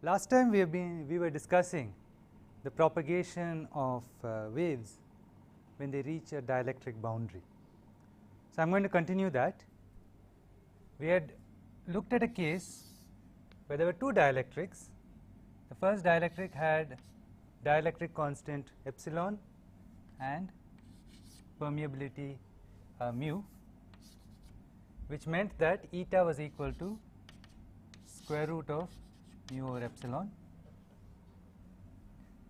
Last time we were discussing the propagation of waves when they reach a dielectric boundary. So, I am going to continue that. We had looked at a case where there were two dielectrics. The first dielectric had dielectric constant epsilon and permeability mu, which meant that eta was equal to square root of mu over epsilon,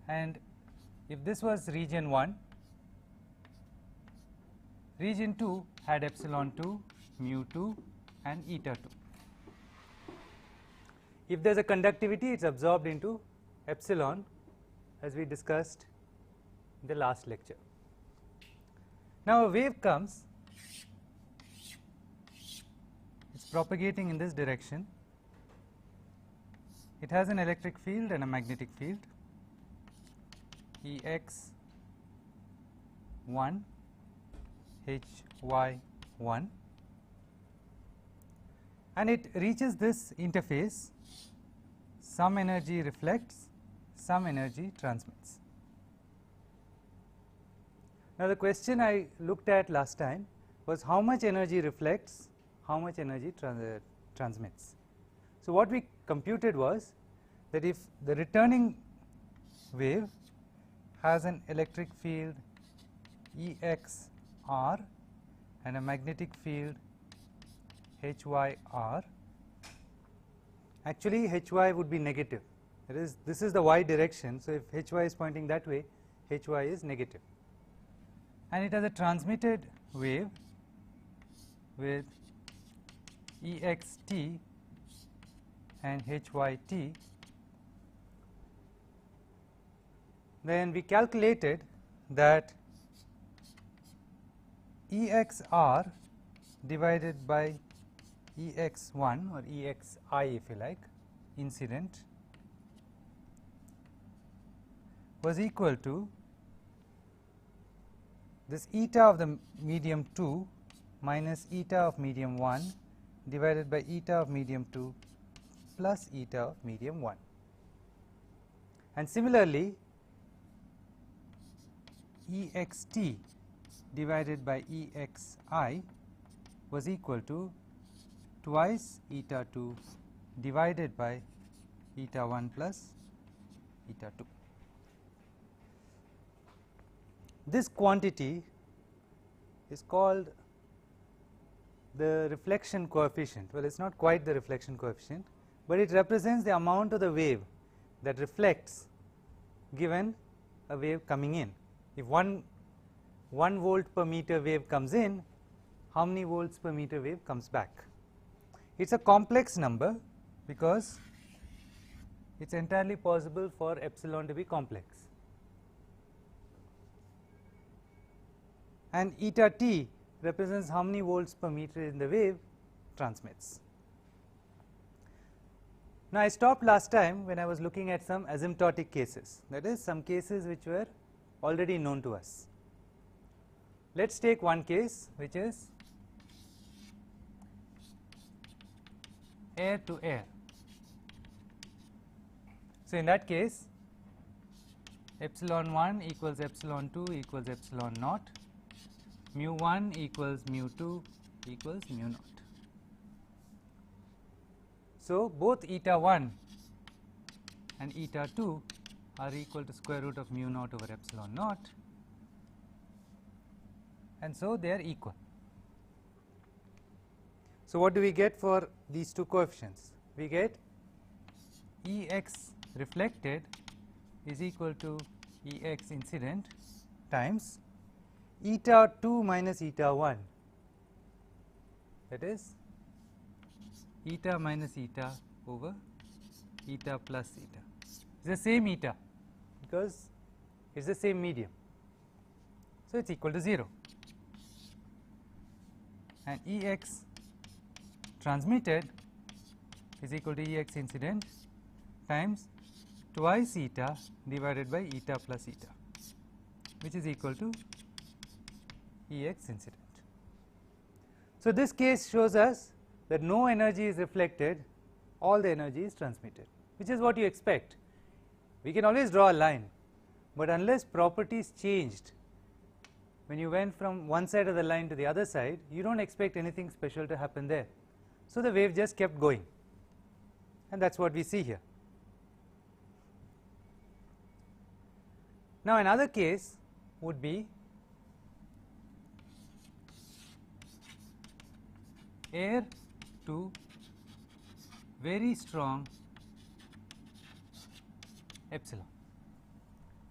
and if this was region 1, region 2 had epsilon 2, mu 2 and eta 2. If there is a conductivity, it is absorbed into epsilon, as we discussed in the last lecture. Now, a wave comes, it is propagating in this direction. It has an electric field and a magnetic field, Ex1, Hy1, and it reaches this interface. Some energy reflects, some energy transmits. Now, the question I looked at last time was how much energy reflects, how much energy transmits. So, what we computed was that if the returning wave has an electric field Exr and a magnetic field Hyr, actually Hy would be negative. That is, this is the y direction. So, if Hy is pointing that way, Hy is negative, and it has a transmitted wave with Ext and Hyt. Then we calculated that Exr divided by Ex1 or Exi, if you like, incident, was equal to this eta of the medium 2 minus eta of medium 1 divided by eta of medium 2 plus eta of medium 1. And similarly, Ext divided by Exi was equal to twice eta 2 divided by eta 1 plus eta 2. This quantity is called the reflection coefficient. Well, it is not quite the reflection coefficient, but it represents the amount of the wave that reflects given a wave coming in. If 1 volt per meter wave comes in, how many volts per meter wave comes back? It is a complex number because it is entirely possible for epsilon to be complex, and eta t represents how many volts per meter in the wave transmits. Now, I stopped last time when I was looking at some asymptotic cases, that is, some cases which were already known to us. Let us take one case, which is air to air. So, in that case, epsilon 1 equals epsilon 2 equals epsilon naught, mu 1 equals mu 2 equals mu naught. So, both eta 1 and eta 2 are equal to square root of mu naught over epsilon naught, and so they are equal. So, what do we get for these two coefficients? We get Ex reflected is equal to Ex incident times eta 2 minus eta 1, that is eta minus eta over eta plus eta. It is the same eta because it is the same medium. So, it is equal to 0, and Ex transmitted is equal to Ex incident times twice eta divided by eta plus eta, which is equal to Ex incident. So, this case shows us that no energy is reflected, all the energy is transmitted. which is what you expect. We can always draw a line, but unless properties changed when you went from one side of the line to the other side, you don't expect anything special to happen there. So the wave just kept going, and that's what we see here. Now another case would be air to very strong epsilon.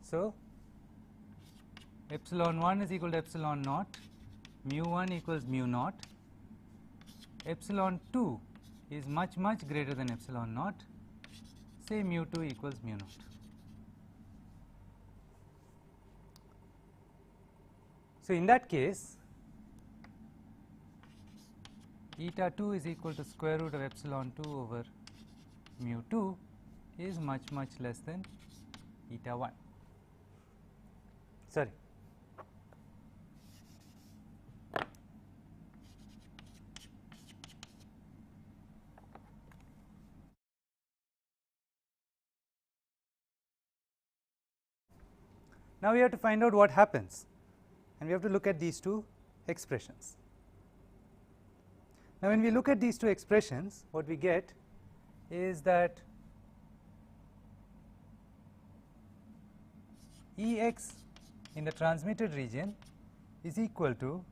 So epsilon 1 is equal to epsilon naught, mu 1 equals mu naught, epsilon 2 is much greater than epsilon naught, say mu 2 equals mu naught. So in that case, eta 2 is equal to square root of epsilon 2 over mu 2 is much less than eta 1. Sorry. Now we have to find out what happens, and we have to look at these two expressions. Now when we look at these two expressions, what we get is that Ex in the transmitted region is equal to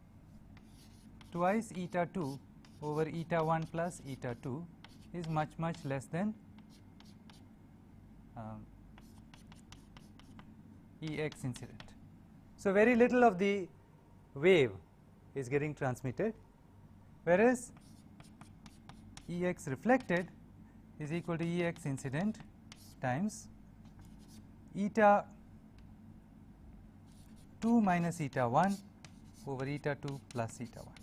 twice eta 2 over eta 1 plus eta 2 is much less than Ex incident. So very little of the wave is getting transmitted, whereas Ex reflected is equal to Ex incident times eta 2 minus eta 1 over eta 2 plus eta 1.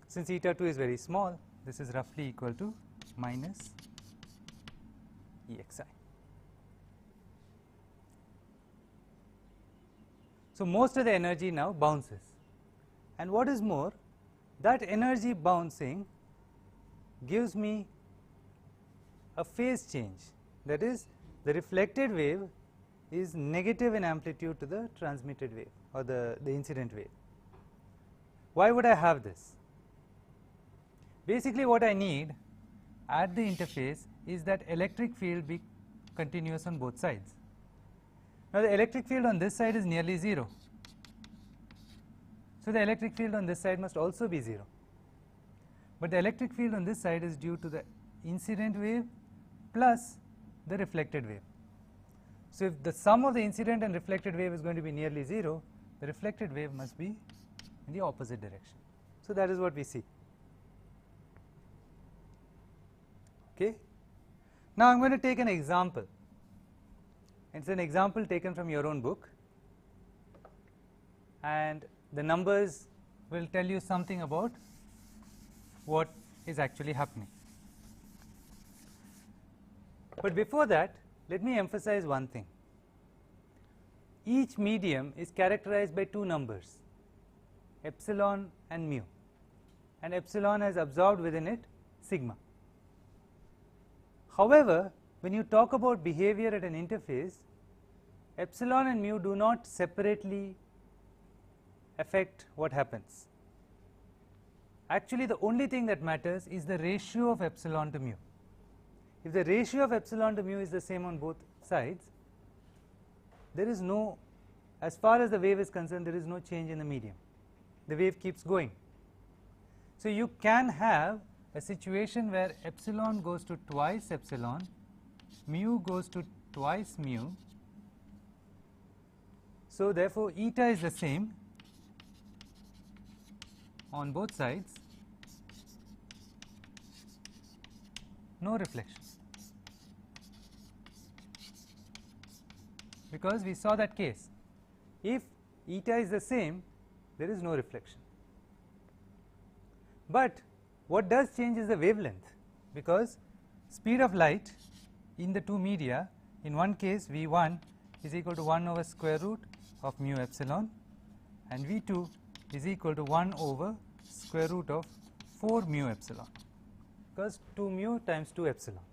Since eta 2 is very small, this is roughly equal to minus Exi. So most of the energy now bounces, and what is more, that energy bouncing gives me a phase change, that is, the reflected wave is negative in amplitude to the transmitted wave or the incident wave. Why would I have this? Basically what I need at the interface is that electric field be continuous on both sides. Now the electric field on this side is nearly 0. So the electric field on this side must also be 0. But the electric field on this side is due to the incident wave plus the reflected wave. So if the sum of the incident and reflected wave is going to be nearly 0, the reflected wave must be in the opposite direction. So that is what we see. Okay. Now I am going to take an example. It is an example taken from your own book, and the numbers will tell you something about what is actually happening. But before that, let me emphasize one thing. Each medium is characterized by two numbers, epsilon and mu, and epsilon has absorbed within it sigma. However, when you talk about behavior at an interface, epsilon and mu do not separately affect what happens. Actually, the only thing that matters is the ratio of epsilon to mu. If the ratio of epsilon to mu is the same on both sides, there is no, as far as the wave is concerned, there is no change in the medium. The wave keeps going. So you can have a situation where epsilon goes to twice epsilon, mu goes to twice mu. So therefore eta is the same on both sides, no reflection, because we saw that case. If eta is the same, there is no reflection. But what does change is the wavelength, because speed of light in the two media, in one case V1 is equal to 1 over square root of mu epsilon, and V2 is equal to 1 over square root of 4 mu epsilon, because 2 mu times 2 epsilon.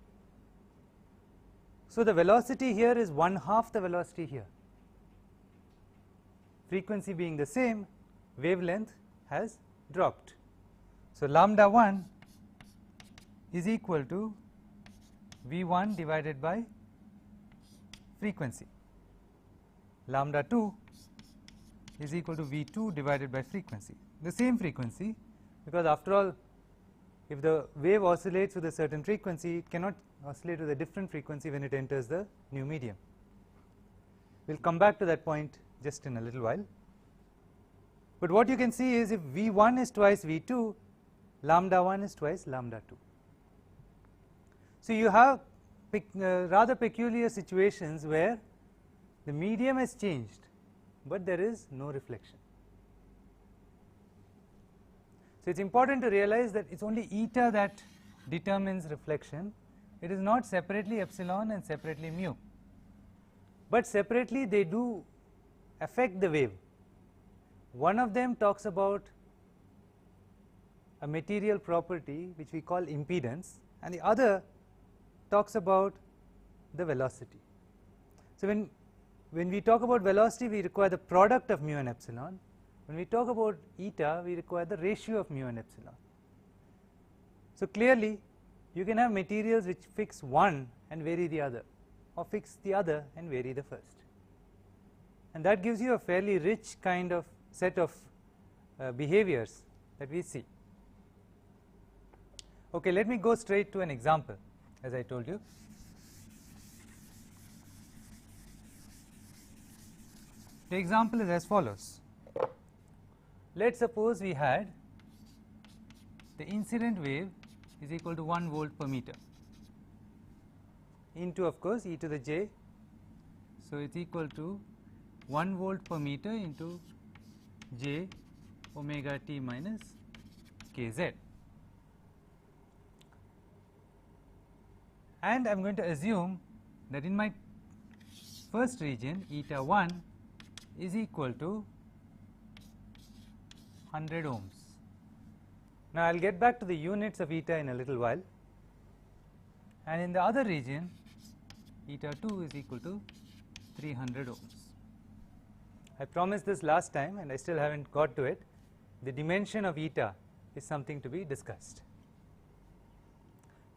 So, the velocity here is 1/2 the velocity here. Frequency being the same, wavelength has dropped. So, lambda 1 is equal to V1 divided by frequency. Lambda 2 is equal to V2 divided by frequency. The same frequency, because after all, if the wave oscillates with a certain frequency, it cannot oscillate with a different frequency when it enters the new medium. We will come back to that point just in a little while. But what you can see is if V1 is twice V2, lambda 1 is twice lambda 2. So, you have rather peculiar situations where the medium has changed, but there is no reflection. So, it is important to realize that it is only eta that determines reflection. It is not separately epsilon and separately mu, but separately they do affect the wave. One of them talks about a material property which we call impedance, and the other talks about the velocity. So, when we talk about velocity, we require the product of mu and epsilon. When we talk about eta, we require the ratio of mu and epsilon. So, clearly you can have materials which fix one and vary the other, or fix the other and vary the first, and that gives you a fairly rich kind of set of behaviors that we see. Okay, let me go straight to an example, as I told you. The example is as follows. Let us suppose we had the incident wave is equal to 1 volt per meter into, of course, e to the j. So, it is equal to 1 volt per meter into j omega t minus kz, and I am going to assume that in my first region eta 1 is equal to 100 ohms. Now, I will get back to the units of eta in a little while, and in the other region eta 2 is equal to 300 ohms. I promised this last time and I still have not got to it. The dimension of eta is something to be discussed.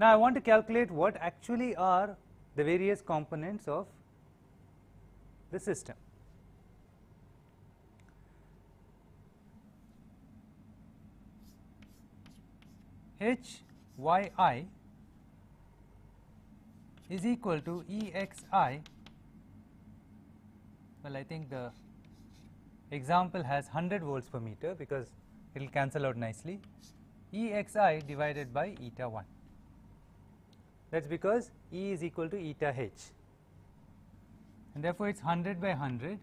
Now, I want to calculate what actually are the various components of the system. Hyi is equal to Exi. Well, I think the example has 100 volts per meter because it will cancel out nicely. Exi divided by eta 1. That is because E is equal to eta h, and therefore it is 100 by 100.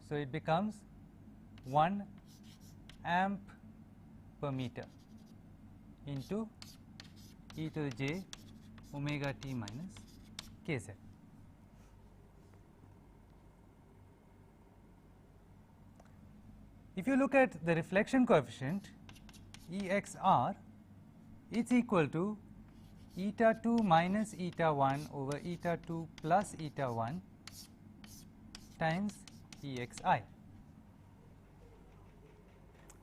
So, it becomes 1 amp per meter into e to the j omega t minus kz. If you look at the reflection coefficient Exr, it is equal to eta 2 minus eta 1 over eta 2 plus eta 1 times Exi.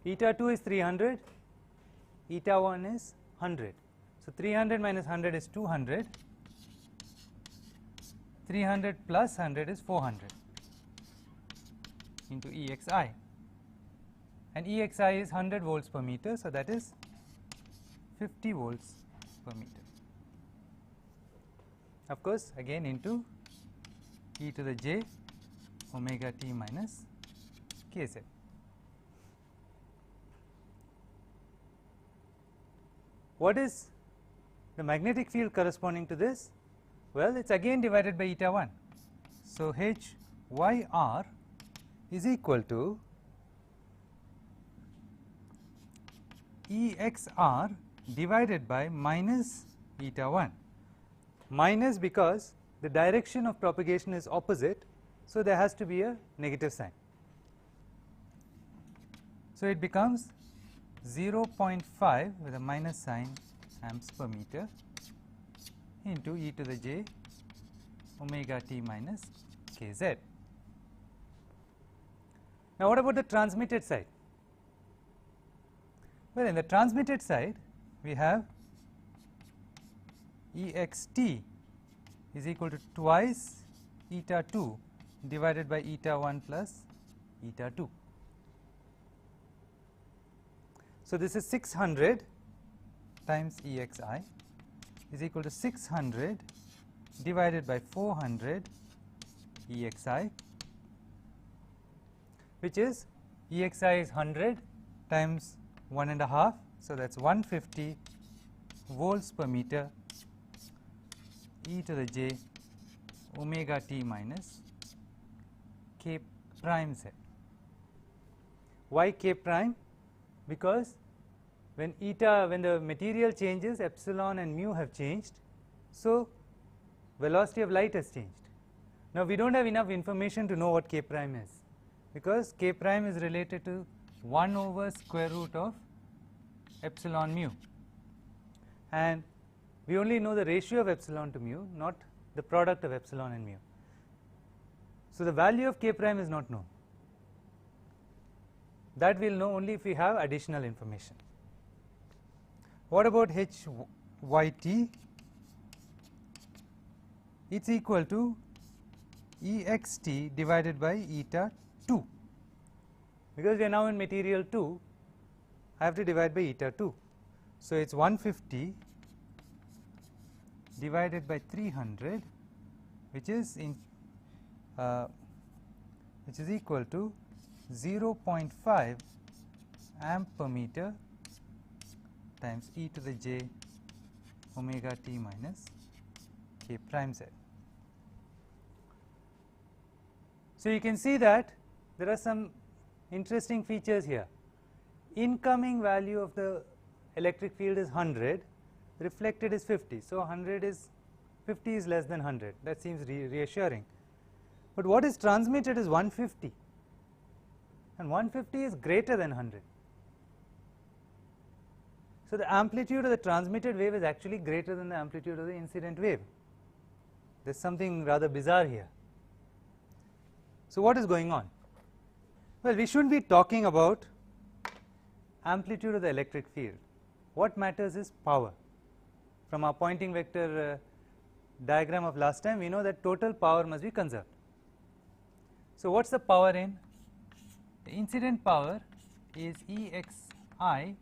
Eta 2 is 300, eta 1 is 100. So, 300 minus 100 is 200, 300 plus 100 is 400 into Exi, and Exi is 100 volts per meter. So, that is 50 volts per meter. Of course, again into e to the j omega t minus kz. What is the magnetic field corresponding to this? Well, it is again divided by eta 1. So, Hyr is equal to Exr divided by minus eta 1, minus because the direction of propagation is opposite. So, there has to be a negative sign. So, it becomes 0.5 with a minus sign amps per meter into e to the j omega t minus kz. Now, what about the transmitted side? Well, in the transmitted side we have ext is equal to twice eta 2 divided by eta 1 plus eta 2. So, this is 600 times exi is equal to 600 divided by 400 exi, which is exi is 100 times 1.5. So, that is 150 volts per meter e to the j omega t minus k prime z. Why k prime? Because when the material changes, epsilon and mu have changed, so velocity of light has changed. Now, we do not have enough information to know what k prime is, because k prime is related to 1 over square root of epsilon mu, and we only know the ratio of epsilon to mu, not the product of epsilon and mu. So, the value of k prime is not known. That we will know only if we have additional information. What about h y t? It is equal to E x t divided by eta 2. Because we are now in material 2, I have to divide by eta 2. So, it is 150 divided by 300, which is equal to 0.5 amp per meter times e to the j omega t minus k prime z. So, you can see that there are some interesting features here. Incoming value of the electric field is 100, reflected is 50. So, 50 is less than 100, that seems reassuring. But what is transmitted is 150, and 150 is greater than 100. So, the amplitude of the transmitted wave is actually greater than the amplitude of the incident wave. There is something rather bizarre here. So, what is going on? Well, we should be talking about amplitude of the electric field. What matters is power. From our Poynting vector diagram of last time, we know that total power must be conserved. So, what is the power in? The incident power is EXI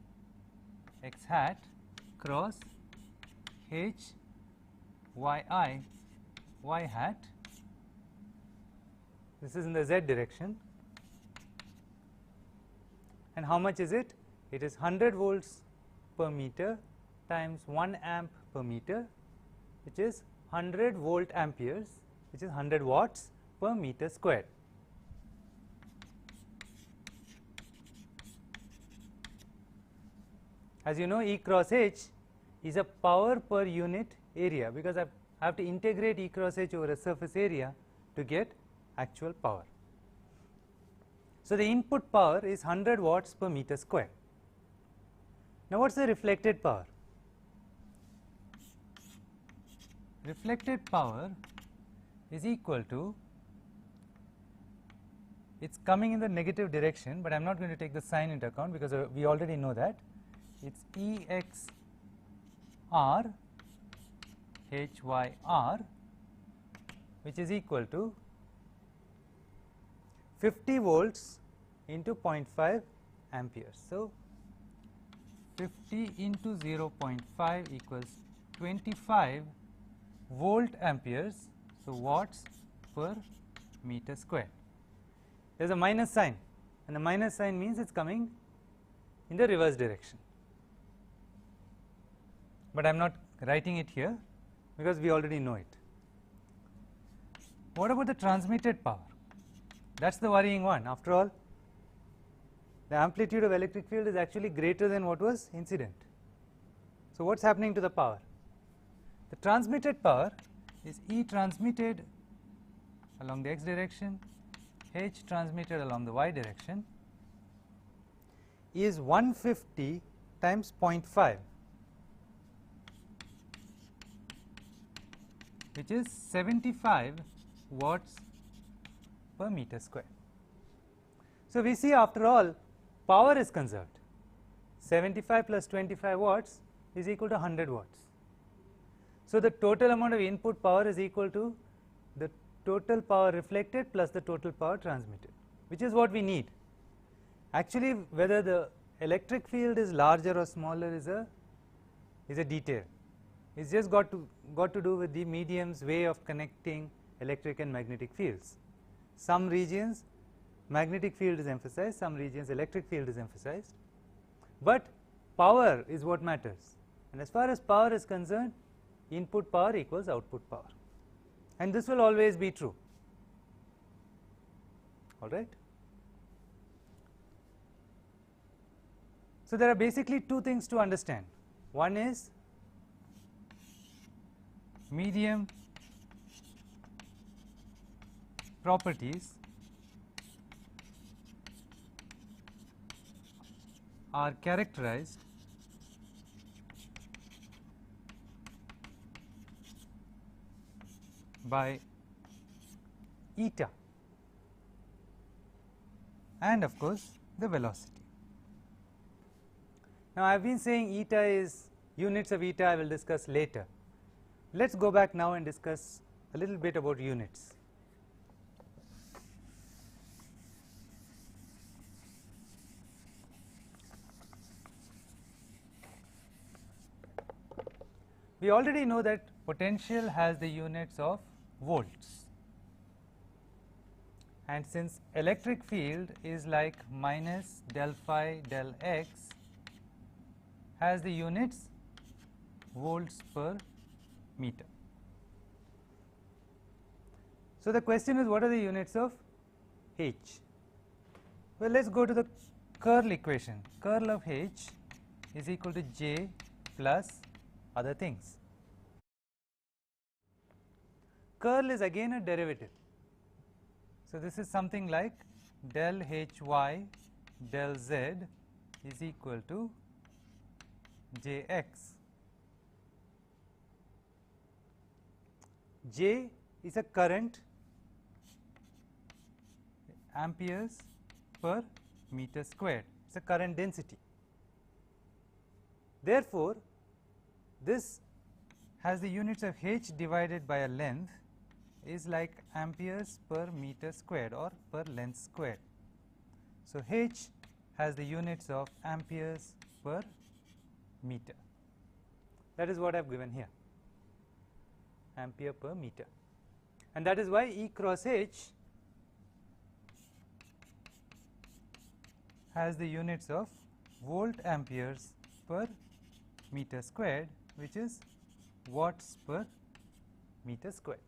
x hat cross H yi y hat. This is in the z direction. And how much is it? It is 100 volts per meter times 1 amp per meter, which is 100 volt amperes, which is 100 watts per meter squared. As you know, E cross H is a power per unit area, because I have to integrate E cross H over a surface area to get actual power. So, the input power is 100 watts per meter square. Now, what is the reflected power? Reflected power is equal to, it is coming in the negative direction, but I am not going to take the sign into account because we already know that. It is EXR HYR, which is equal to 50 volts into 0.5 amperes. So, 50 into 0.5 equals 25 volt amperes, so watts per meter square. There is a minus sign, and the minus sign means it is coming in the reverse direction. But I am not writing it here because we already know it. What about the transmitted power? That is the worrying one. After all, the amplitude of electric field is actually greater than what was incident. So, what is happening to the power? The transmitted power is E transmitted along the x direction, H transmitted along the y direction, is 150 times 0.5. which is 75 watts per meter square. So, we see after all power is conserved. 75 plus 25 watts is equal to 100 watts. So, the total amount of input power is equal to the total power reflected plus the total power transmitted, which is what we need. Actually, whether the electric field is larger or smaller is a detail. It's just got to do with the medium's way of connecting electric and magnetic fields. Some regions magnetic field is emphasized, some regions electric field is emphasized, but power is what matters. And as far as power is concerned, input power equals output power, and this will always be true. All right. So, there are basically two things to understand. One is medium properties are characterized by eta and of course the velocity. Now, I have been saying eta is units of eta I will discuss later. Let us go back now and discuss a little bit about units. We already know that potential has the units of volts, and since electric field is like minus del phi del x, has the units volts per meter. So, the question is, what are the units of H? Well, let us go to the curl equation. Curl of H is equal to J plus other things. Curl is again a derivative. So, this is something like del Hy del Z is equal to Jx. J is a current, amperes per meter squared. It is a current density. Therefore, this has the units of H divided by a length is like amperes per meter squared or per length squared. So, H has the units of amperes per meter. That is what I have given here, ampere per meter, and that is why E cross H has the units of volt amperes per meter squared, which is watts per meter squared.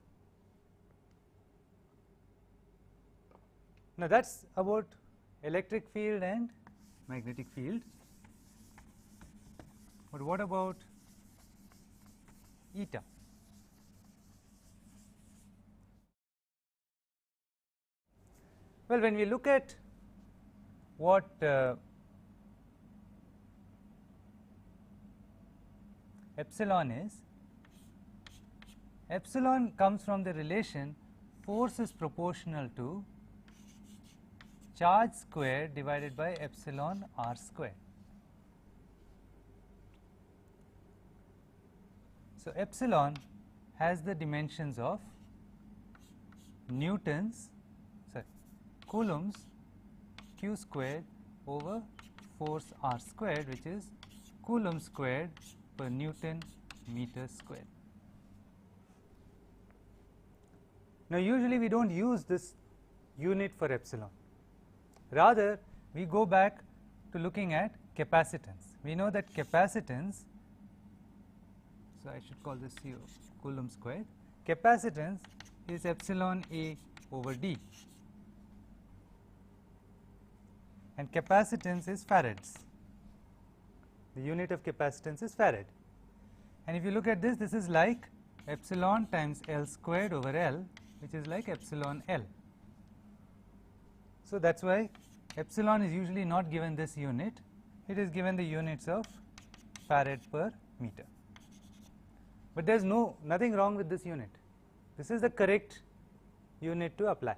Now, that is about electric field and magnetic field, but what about eta? Well, when we look at what epsilon is, epsilon comes from the relation force is proportional to charge squared divided by epsilon r squared. So, epsilon has the dimensions of newtons, coulombs q squared over force r squared, which is coulomb squared per newton meter squared. Now, usually we do not use this unit for epsilon, rather we go back to looking at capacitance. We know that capacitance, so I should call this here coulomb squared, capacitance is epsilon A over D, and capacitance is farads. The unit of capacitance is farad, and if you look at this, this is like epsilon times L squared over L, which is like epsilon L. So, that is why epsilon is usually not given this unit, it is given the units of farad per meter, but there is nothing wrong with this unit. This is the correct unit to apply.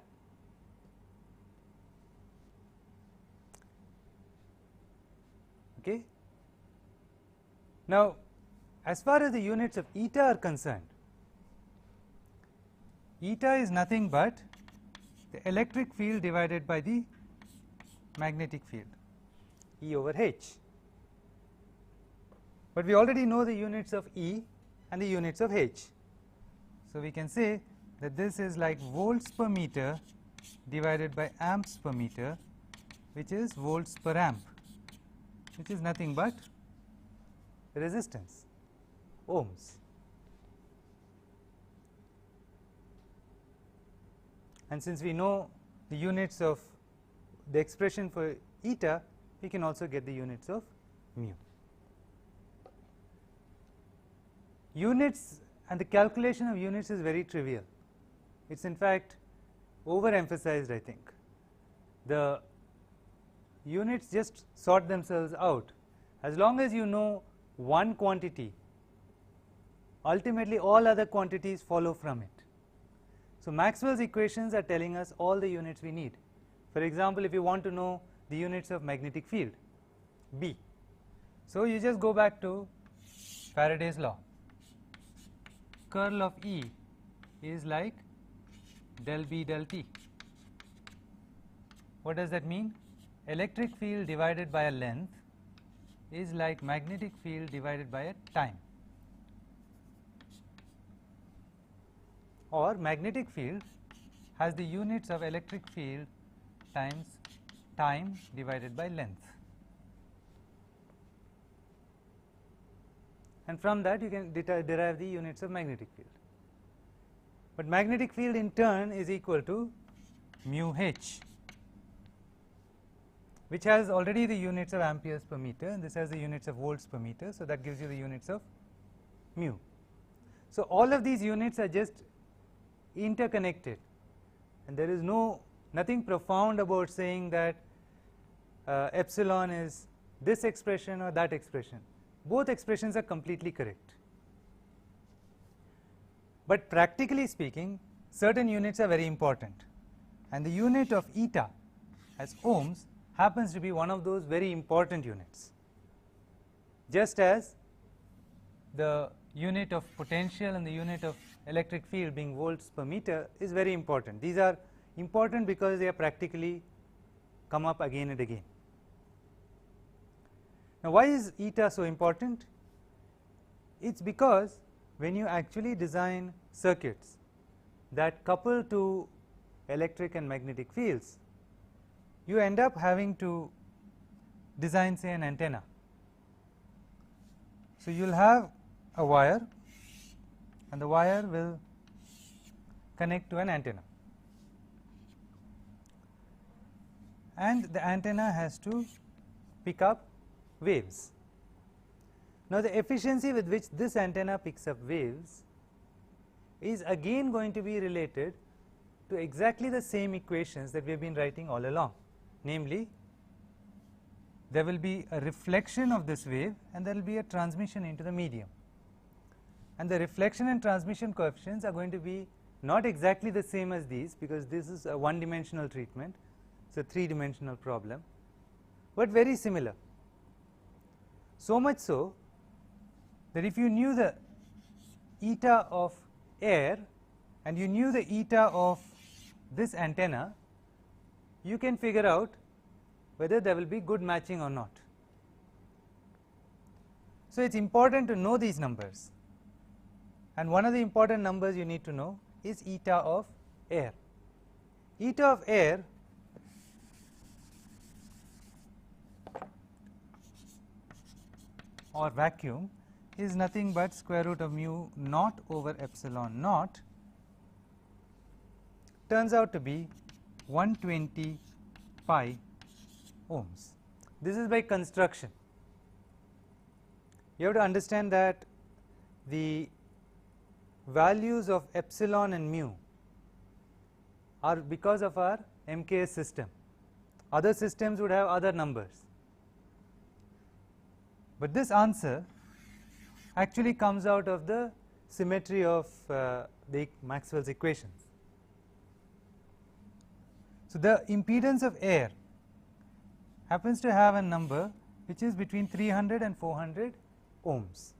Okay. Now, as far as the units of eta are concerned, eta is nothing but the electric field divided by the magnetic field, E over h. But we already know the units of E and the units of h. So, we can say that this is like volts per meter divided by amps per meter, which is volts per amp, which is nothing but resistance, ohms. And since we know the units of the expression for eta, we can also get the units of mu. Units and the calculation of units is very trivial. It is in fact overemphasized, I think. The units just sort themselves out. As long as you know one quantity, ultimately all other quantities follow from it. So, Maxwell's equations are telling us all the units we need. For example, if you want to know the units of magnetic field, B. So, you just go back to Faraday's law. Curl of E is like del B del T. What does that mean? Electric field divided by a length is like magnetic field divided by a time, or magnetic field has the units of electric field times time divided by length, and from that you can derive the units of magnetic field. But magnetic field in turn is equal to mu h, which has already the units of amperes per meter, and this has the units of volts per meter. So, that gives you the units of mu. So, all of these units are just interconnected, and there is nothing profound about saying that epsilon is this expression or that expression. Both expressions are completely correct. But practically speaking, certain units are very important, and the unit of eta as ohms happens to be one of those very important units, just as the unit of potential and the unit of electric field being volts per meter is very important. These are important because they are practically come up again and again. Now, why is eta so important? It is because when you actually design circuits that couple to electric and magnetic fields, you end up having to design, say, an antenna. So, you will have a wire, and the wire will connect to an antenna, and the antenna has to pick up waves. Now, the efficiency with which this antenna picks up waves is again going to be related to exactly the same equations that we have been writing all along. Namely, there will be a reflection of this wave and there will be a transmission into the medium, and the reflection and transmission coefficients are going to be not exactly the same as these, because this is a one dimensional treatment, it is a three dimensional problem, but very similar. So much so that if you knew the eta of air and you knew the eta of this antenna, you can figure out whether there will be good matching or not. So, it is important to know these numbers, and one of the important numbers you need to know is eta of air. Eta of air or vacuum is nothing but square root of mu naught over epsilon naught, turns out to be 120 pi ohms. This is by construction. You have to understand that the values of epsilon and mu are because of our MKS system. Other systems would have other numbers, but this answer actually comes out of the symmetry of the Maxwell's equations. So, the impedance of air happens to have a number which is between 300 and 400 ohms.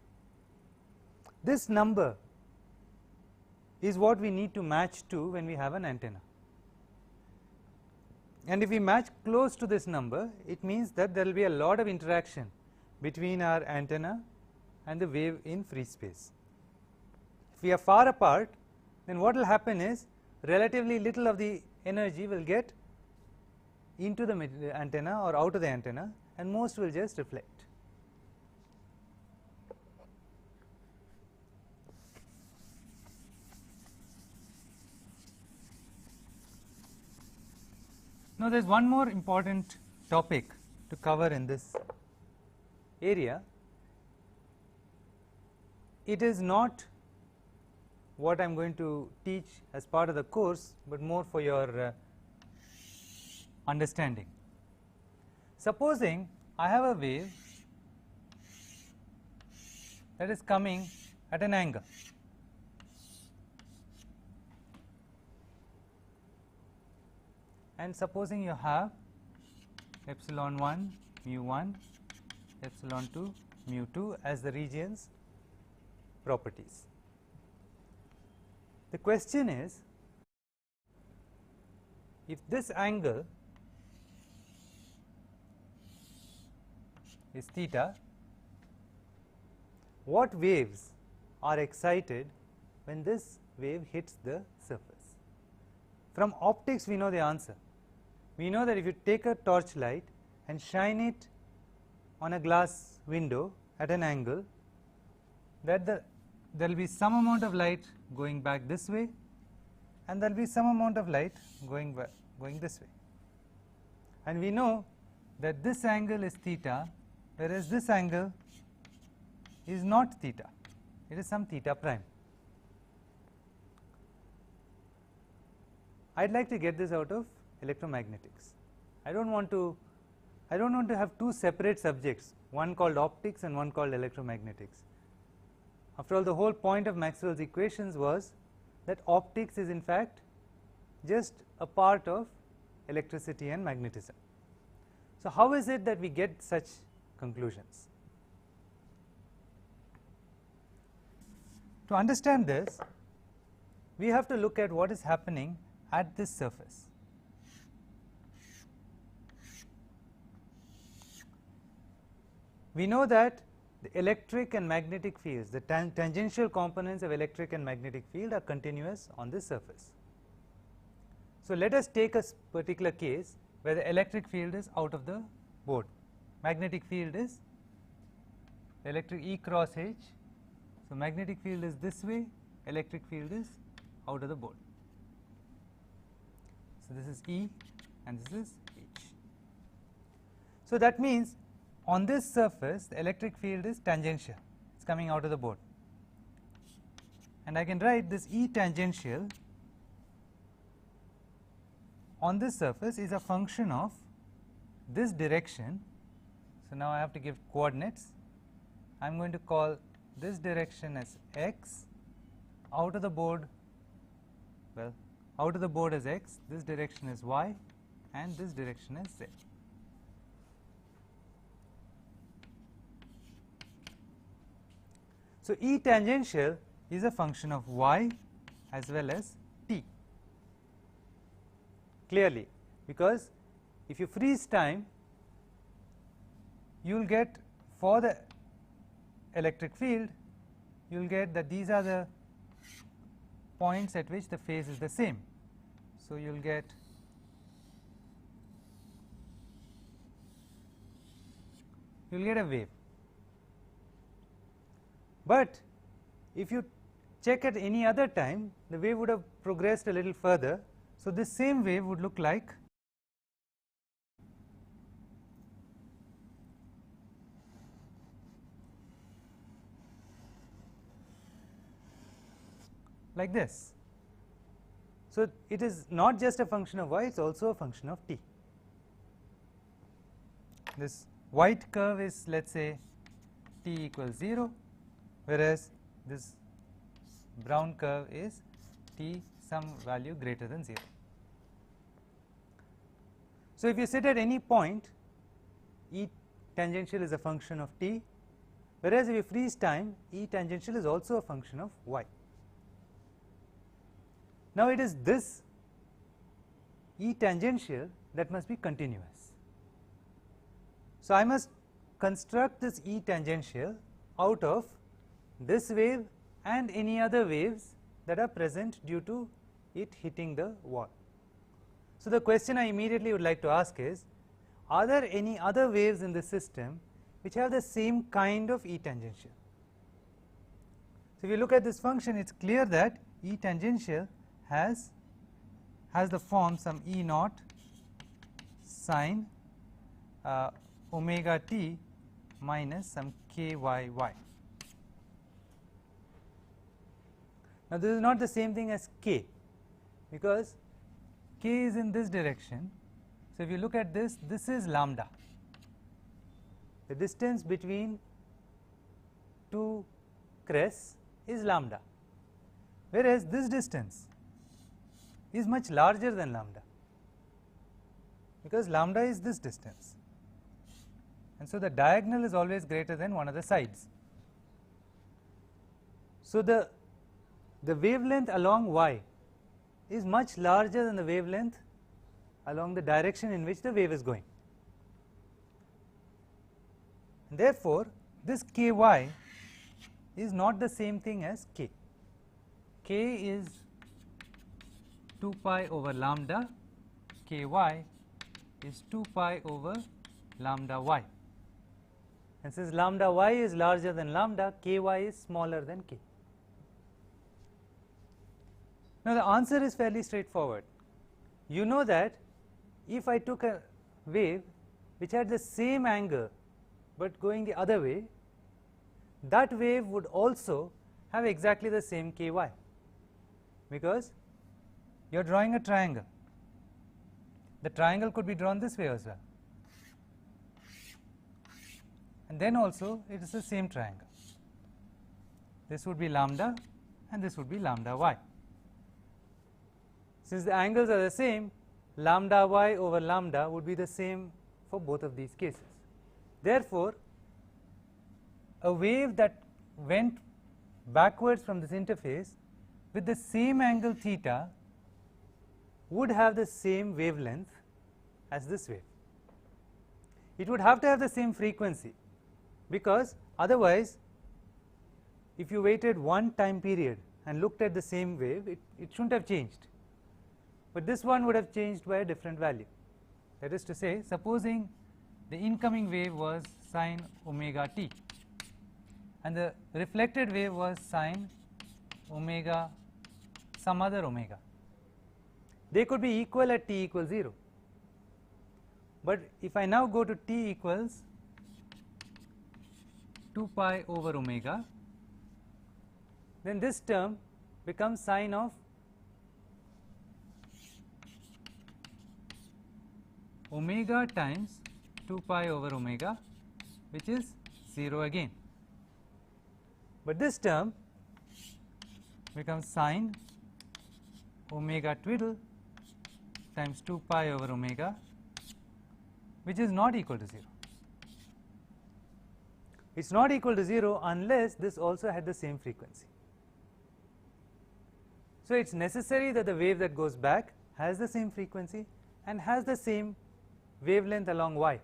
This number is what we need to match to when we have an antenna, and if we match close to this number, it means that there will be a lot of interaction between our antenna and the wave in free space. If we are far apart, then what will happen is relatively little of the energy will get into the antenna or out of the antenna, and most will just reflect. Now, there is one more important topic to cover in this area. It is not what I am going to teach as part of the course, but more for your understanding. Supposing I have a wave that is coming at an angle, and supposing you have epsilon 1 mu 1 epsilon 2 mu 2 as the region's properties. The question is, if this angle is theta, what waves are excited when this wave hits the surface? From optics we know the answer. We know that if you take a torchlight and shine it on a glass window at an angle, that there will be some amount of light going back this way, and there will be some amount of light going this way. And we know that this angle is theta, whereas this angle is not theta, it is some theta prime. I would like to get this out of electromagnetics. I don't want to have two separate subjects, one called optics and one called electromagnetics. After all, the whole point of Maxwell's equations was that optics is in fact just a part of electricity and magnetism. So, how is it that we get such conclusions? To understand this, we have to look at what is happening at this surface. We know that the electric and magnetic fields, the tangential components of electric and magnetic field are continuous on this surface. So, let us take a particular case where the electric field is out of the board, magnetic field is electric E cross H. So, magnetic field is this way, electric field is out of the board. So, this is E and this is H. So, that means on this surface the electric field is tangential, it is coming out of the board, and I can write this E tangential on this surface is a function of this direction. So, now I have to give coordinates. I am going to call this direction as x, out of the board, well, out of the board as x, this direction is y, and this direction is z. So, E tangential is a function of y as well as t, clearly, because if you freeze time, you will get for the electric field, you will get that these are the points at which the phase is the same. So, you will get a wave. But if you check at any other time, the wave would have progressed a little further. So, this same wave would look like this. So, it is not just a function of y, it is also a function of t. This white curve is, let us say, t equals 0, whereas this brown curve is t some value greater than 0. So, if you sit at any point, E tangential is a function of t, whereas if you freeze time, E tangential is also a function of y. Now, it is this E tangential that must be continuous. So, I must construct this E tangential out of this wave and any other waves that are present due to it hitting the wall. So, the question I immediately would like to ask is, are there any other waves in the system which have the same kind of E tangential? So, if you look at this function, it is clear that E tangential has the form some E naught sine omega t minus some k y y. Now, this is not the same thing as k, because k is in this direction. So, if you look at this, this is lambda. The distance between two crests is lambda, whereas this distance is much larger than lambda, because lambda is this distance, and so the diagonal is always greater than one of the sides. So, the wavelength along y is much larger than the wavelength along the direction in which the wave is going. And therefore, this ky is not the same thing as k. K is 2 pi over lambda, ky is 2 pi over lambda y. And since lambda y is larger than lambda, ky is smaller than k. Now, the answer is fairly straightforward. You know that if I took a wave which had the same angle but going the other way, that wave would also have exactly the same ky, because you are drawing a triangle. The triangle could be drawn this way as well, and then also it is the same triangle. This would be lambda and this would be lambda y. Since the angles are the same, lambda y over lambda would be the same for both of these cases. Therefore, a wave that went backwards from this interface with the same angle theta would have the same wavelength as this wave. It would have to have the same frequency, because otherwise, if you waited one time period and looked at the same wave, it shouldn't have changed. But this one would have changed by a different value. That is to say, supposing the incoming wave was sine omega t and the reflected wave was sine omega some other omega. They could be equal at t equals 0. But if I now go to t equals 2 pi over omega, then this term becomes sine of omega times 2 pi over omega, which is 0 again. But this term becomes sine omega twiddle times 2 pi over omega, which is not equal to 0. It is not equal to 0 unless this also had the same frequency. So, it is necessary that the wave that goes back has the same frequency and has the same wavelength along y,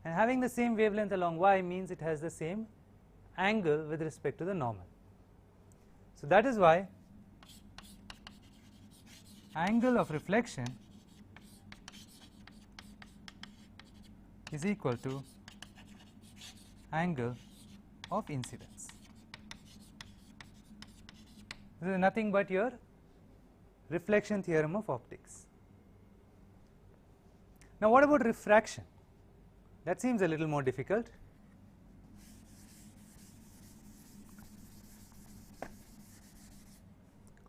and having the same wavelength along y means it has the same angle with respect to the normal. So, that is why angle of reflection is equal to angle of incidence. This is nothing but your reflection theorem of optics. Now, what about refraction? That seems a little more difficult.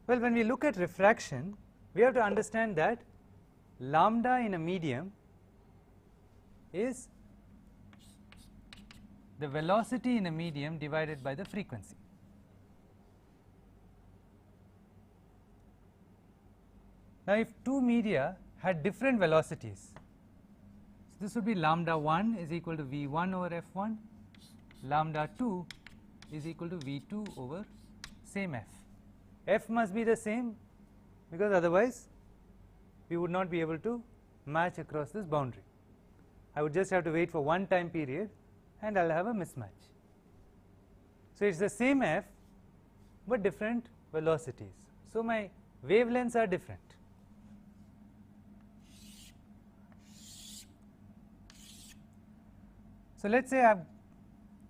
Well, when we look at refraction, we have to understand that lambda in a medium is the velocity in a medium divided by the frequency. Now, if two media had different velocities, so this would be lambda 1 is equal to v1 over f1, lambda 2 is equal to v2 over same f. F must be the same, because otherwise we would not be able to match across this boundary. I would just have to wait for one time period and I will have a mismatch. So, it is the same f but different velocities. So, my wavelengths are different. So, let us say I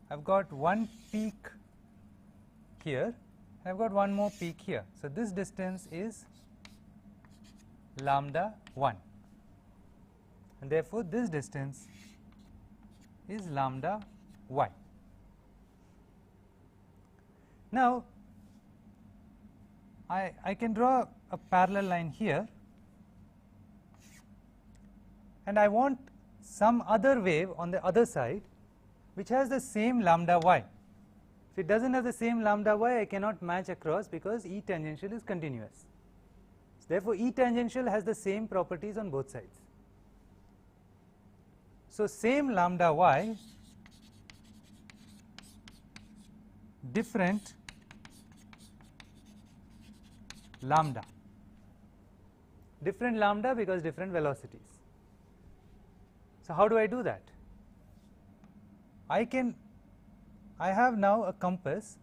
have got one peak here, I have got one more peak here. So, this distance is lambda 1, and therefore, this distance is lambda y. Now, I can draw a parallel line here, and I want some other wave on the other side which has the same lambda y. If it does not have the same lambda y, I cannot match across, because E tangential is continuous. So, therefore, E tangential has the same properties on both sides. So, same lambda y, different lambda, different lambda because different velocities. So, how do I do that? I have now a compass.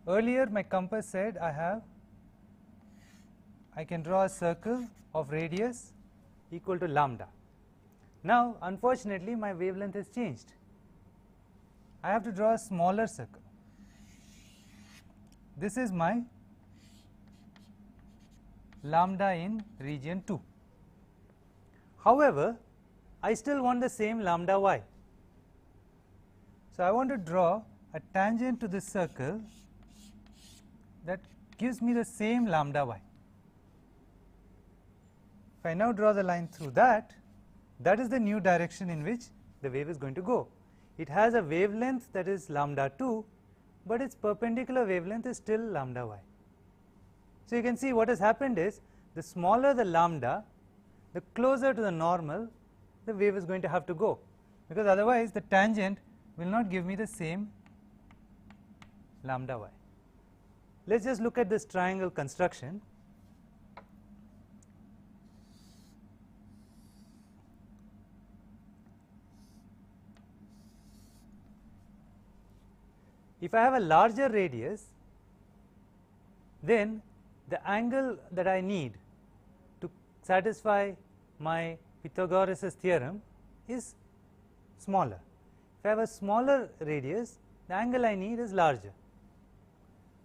Earlier my compass said I can draw a circle of radius equal to lambda. Now, unfortunately, my wavelength has changed. I have to draw a smaller circle. This is my lambda in region 2. However, I still want the same lambda y. So, I want to draw a tangent to this circle that gives me the same lambda y. If I now draw the line through that, that is the new direction in which the wave is going to go. It has a wavelength that is lambda 2, but its perpendicular wavelength is still lambda y. So, you can see what has happened is, the smaller the lambda, the closer to the normal the wave is going to have to go, because otherwise the tangent will not give me the same lambda y. Let us just look at this triangle construction. If I have a larger radius, then the angle that I need to satisfy my Pythagoras' theorem is smaller. If I have a smaller radius, the angle I need is larger.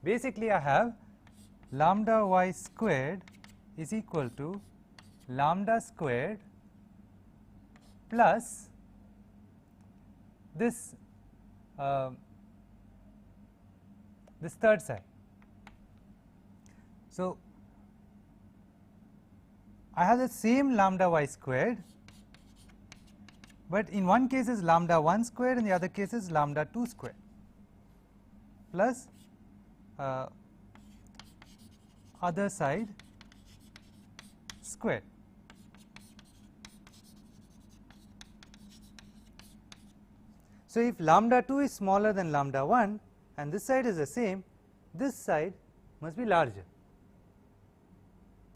Basically, I have lambda y squared is equal to lambda squared plus this this third side. So, I have the same lambda y squared, but in one case is lambda 1 squared, in the other case is lambda 2 squared plus other side squared. So, if lambda 2 is smaller than lambda 1 and this side is the same, this side must be larger,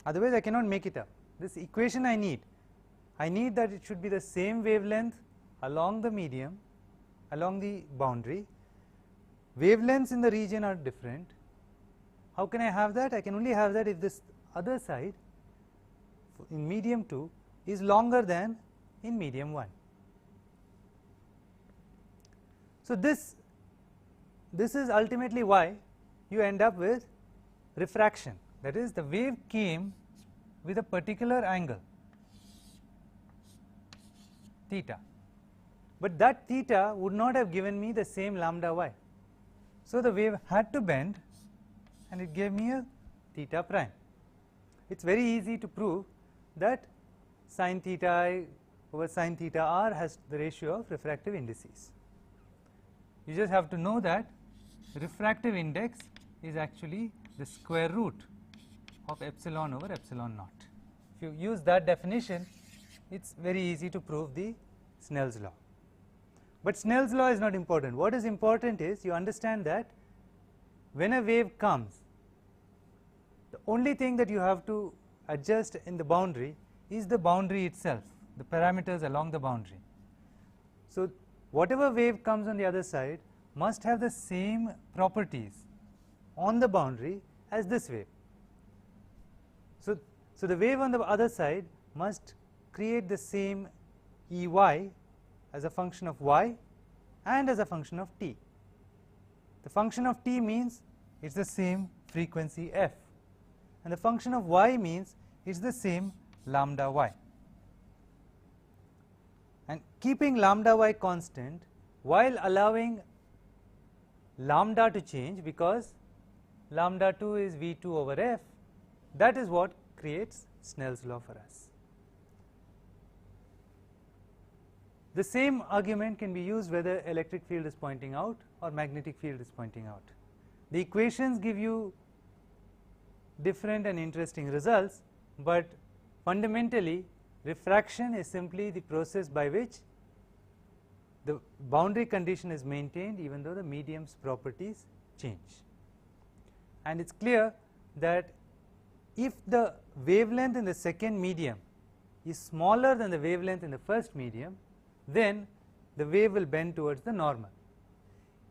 otherwise I cannot make it up. This equation I need that it should be the same wavelength along the medium, along the boundary. Wavelengths in the region are different. How can I have that? I can only have that if this other side in medium 2 is longer than in medium 1. So, this is ultimately why you end up with refraction, that is, the wave came with a particular angle theta, but that theta would not have given me the same lambda y. So, the wave had to bend and it gave me a theta prime. It is very easy to prove that sin theta I over sin theta r has the ratio of refractive indices. You just have to know that refractive index is actually the square root of epsilon over epsilon naught. if you use that definition, it is very easy to prove the Snell's law. But Snell's law is not important. What is important is you understand that when a wave comes, the only thing that you have to adjust in the boundary is the boundary itself, the parameters along the boundary. So, whatever wave comes on the other side must have the same properties on the boundary as this wave. So, the wave on the other side must create the same Ey as a function of y and as a function of t. The function of t means it is the same frequency f, and the function of y means it is the same lambda y. And keeping lambda y constant while allowing lambda to change, because lambda 2 is V2 over f, that is what creates Snell's law for us. The same argument can be used whether electric field is pointing out or magnetic field is pointing out. The equations give you different and interesting results, but fundamentally refraction is simply the process by which the boundary condition is maintained even though the medium's properties change. And it is clear that if the wavelength in the second medium is smaller than the wavelength in the first medium, then the wave will bend towards the normal.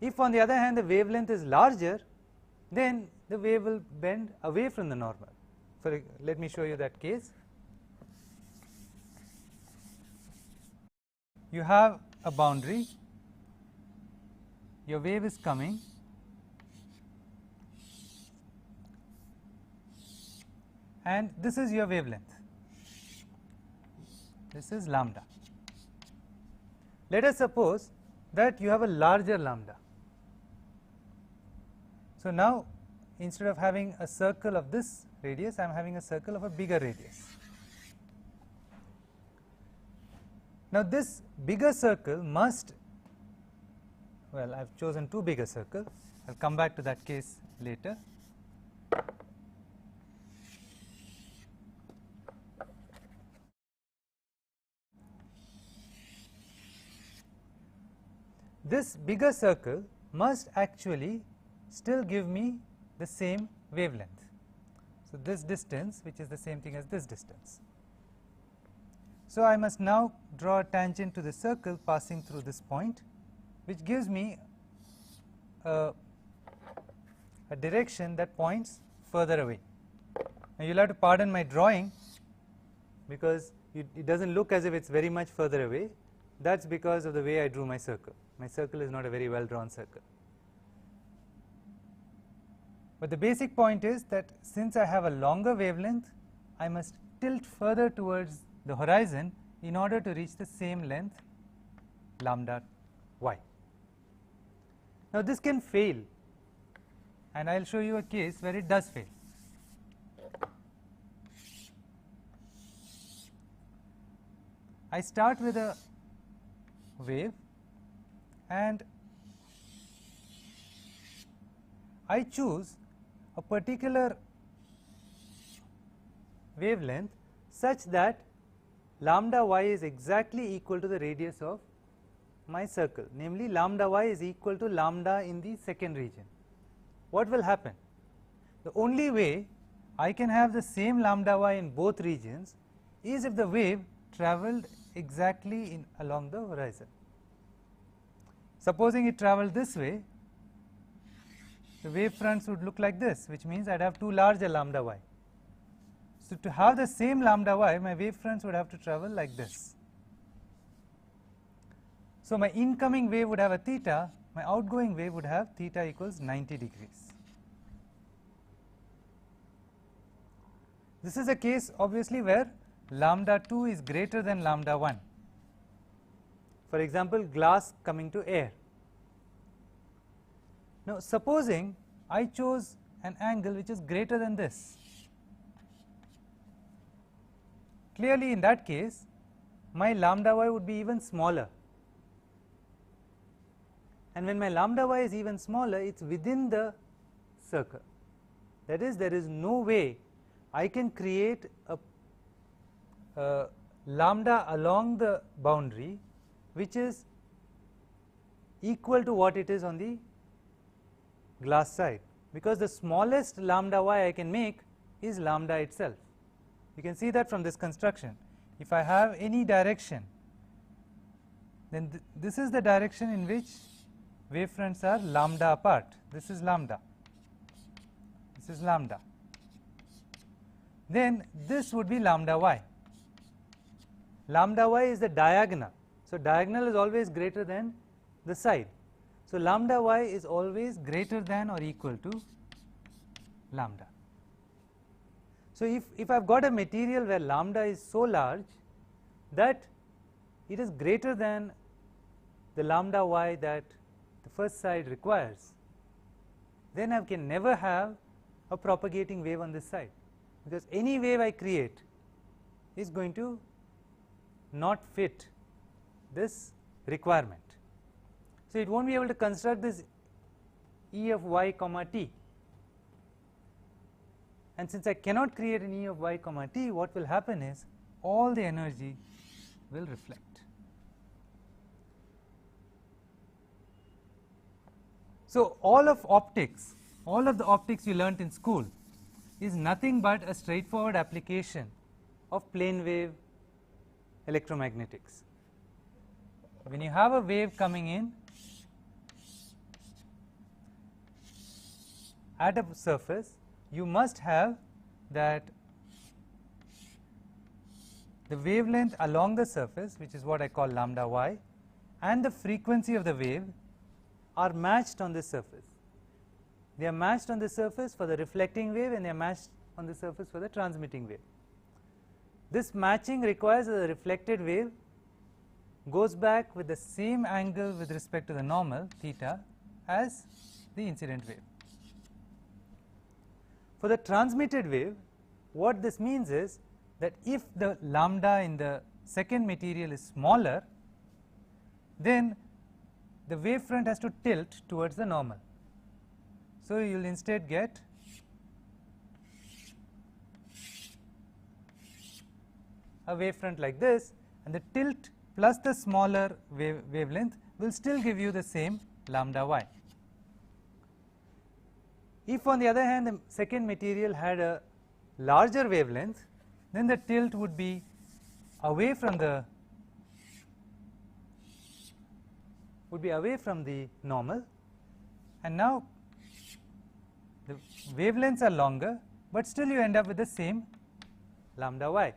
If on the other hand the wavelength is larger, then the wave will bend away from the normal. Let me show you that case. You have a boundary, your wave is coming, and this is your wavelength, this is lambda. Let us suppose that you have a larger lambda. So, now instead of having a circle of this radius, I am having a circle of a bigger radius. Now, this bigger circle must, well, I have chosen two bigger circles, I will come back to that case later. This bigger circle must actually still give me the same wavelength. So, this distance, which is the same thing as this distance. So, I must now draw a tangent to the circle passing through this point, which gives me a direction that points further away. Now, you will have to pardon my drawing because it does not look as if it is very much further away. That is because of the way I drew my circle. My circle is not a very well drawn circle. But the basic point is that since I have a longer wavelength, I must tilt further towards the horizon in order to reach the same length lambda y. Now, this can fail, and I will show you a case where it does fail. I start with a wave and I choose a particular wavelength such that lambda y is exactly equal to the radius of my circle, namely lambda y is equal to lambda in the second region. What will happen? The only way I can have the same lambda y in both regions is if the wave travelled exactly along the horizon. Supposing it travelled this way, the wave fronts would look like this, which means I would have two larger lambda y. So, to have the same lambda y, my wave fronts would have to travel like this. So, my incoming wave would have a theta, my outgoing wave would have theta equals 90 degrees. This is a case obviously where lambda 2 is greater than lambda 1. For example, glass coming to air. Now, supposing I chose an angle which is greater than this. Clearly, in that case, my lambda y would be even smaller. And when my lambda y is even smaller, it is within the circle. That is, there is no way I can create a lambda along the boundary which is equal to what it is on the glass side, because the smallest lambda y I can make is lambda itself. You can see that from this construction. If I have any direction, then this is the direction in which wavefronts are lambda apart. This is lambda, this is lambda. Then this would be lambda y. Lambda y is the diagonal. So, diagonal is always greater than the side. So, lambda y is always greater than or equal to lambda. So, if I have got a material where lambda is so large that it is greater than the lambda y that the first side requires, then I can never have a propagating wave on this side, because any wave I create is going to not fit this requirement. So, it will not be able to construct this E of y comma t, and since I cannot create an E of y comma t, what will happen is all the energy will reflect. So, all of the optics you learnt in school is nothing but a straightforward application of plane wave electromagnetics. When you have a wave coming in at a surface, you must have that the wavelength along the surface, which is what I call lambda y, and the frequency of the wave are matched on this surface. They are matched on the surface for the reflecting wave, and they are matched on the surface for the transmitting wave. This matching requires that the reflected wave goes back with the same angle with respect to the normal theta as the incident wave. For the transmitted wave, what this means is that if the lambda in the second material is smaller, then the wavefront has to tilt towards the normal. So, you will instead get a wavefront like this, and the tilt plus the smaller wavelength will still give you the same lambda y. If on the other hand the second material had a larger wavelength, then the tilt would be away from the normal, and now the wavelengths are longer, but still you end up with the same lambda y.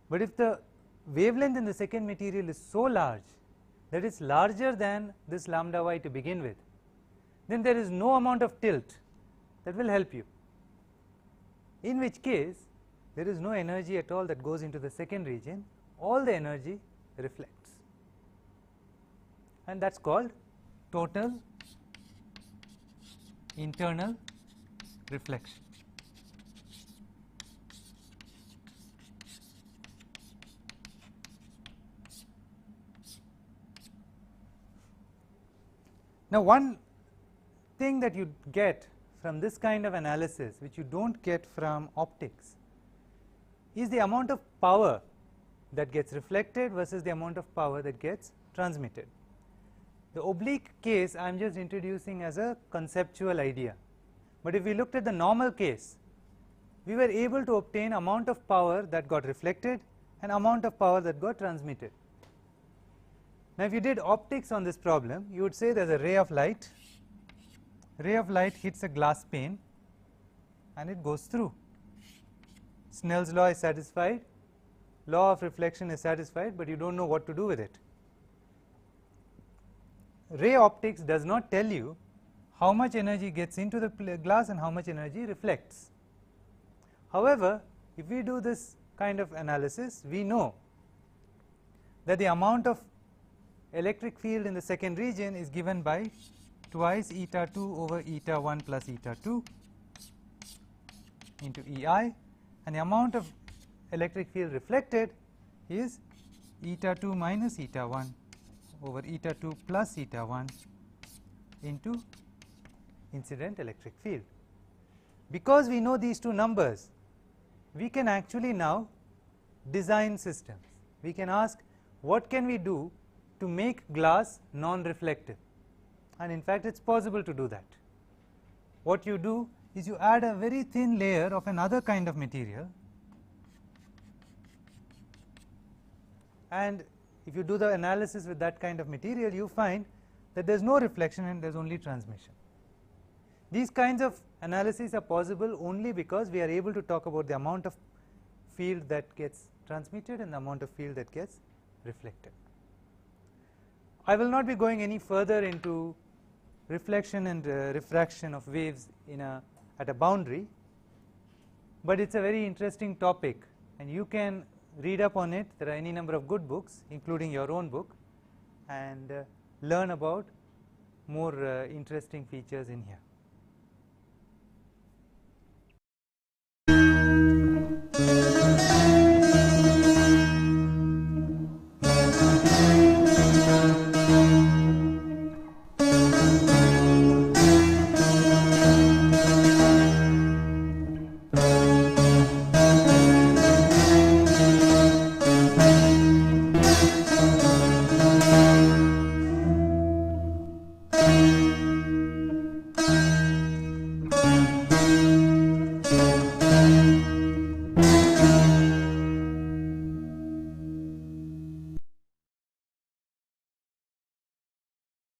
But if the wavelength in the second material is so large that it is larger than this lambda y to begin with, then there is no amount of tilt that will help you, in which case there is no energy at all that goes into the second region, all the energy reflects, and that is called total internal reflection. Now, one thing that you get from this kind of analysis, which you do not get from optics, is the amount of power that gets reflected versus the amount of power that gets transmitted. The oblique case I am just introducing as a conceptual idea, but if we looked at the normal case, we were able to obtain amount of power that got reflected and amount of power that got transmitted. Now, if you did optics on this problem, you would say there is a ray of light hits a glass pane and it goes through. Snell's law is satisfied, law of reflection is satisfied, but you do not know what to do with it. Ray optics does not tell you how much energy gets into the glass and how much energy reflects. However, if we do this kind of analysis, we know that the amount of electric field in the second region is given by twice eta 2 over eta 1 plus eta 2 into EI, and the amount of electric field reflected is eta 2 minus eta 1 over eta 2 plus eta 1 into incident electric field. Because we know these two numbers, we can actually now design systems. We can ask what can we do to make glass non-reflective, and in fact it is possible to do that. What you do is you add a very thin layer of another kind of material, and if you do the analysis with that kind of material, you find that there is no reflection and there is only transmission. These kinds of analyses are possible only because we are able to talk about the amount of field that gets transmitted and the amount of field that gets reflected. I will not be going any further into reflection and refraction of waves at a boundary, but it is a very interesting topic and you can read up on it. There are any number of good books including your own book, and learn about more interesting features in here.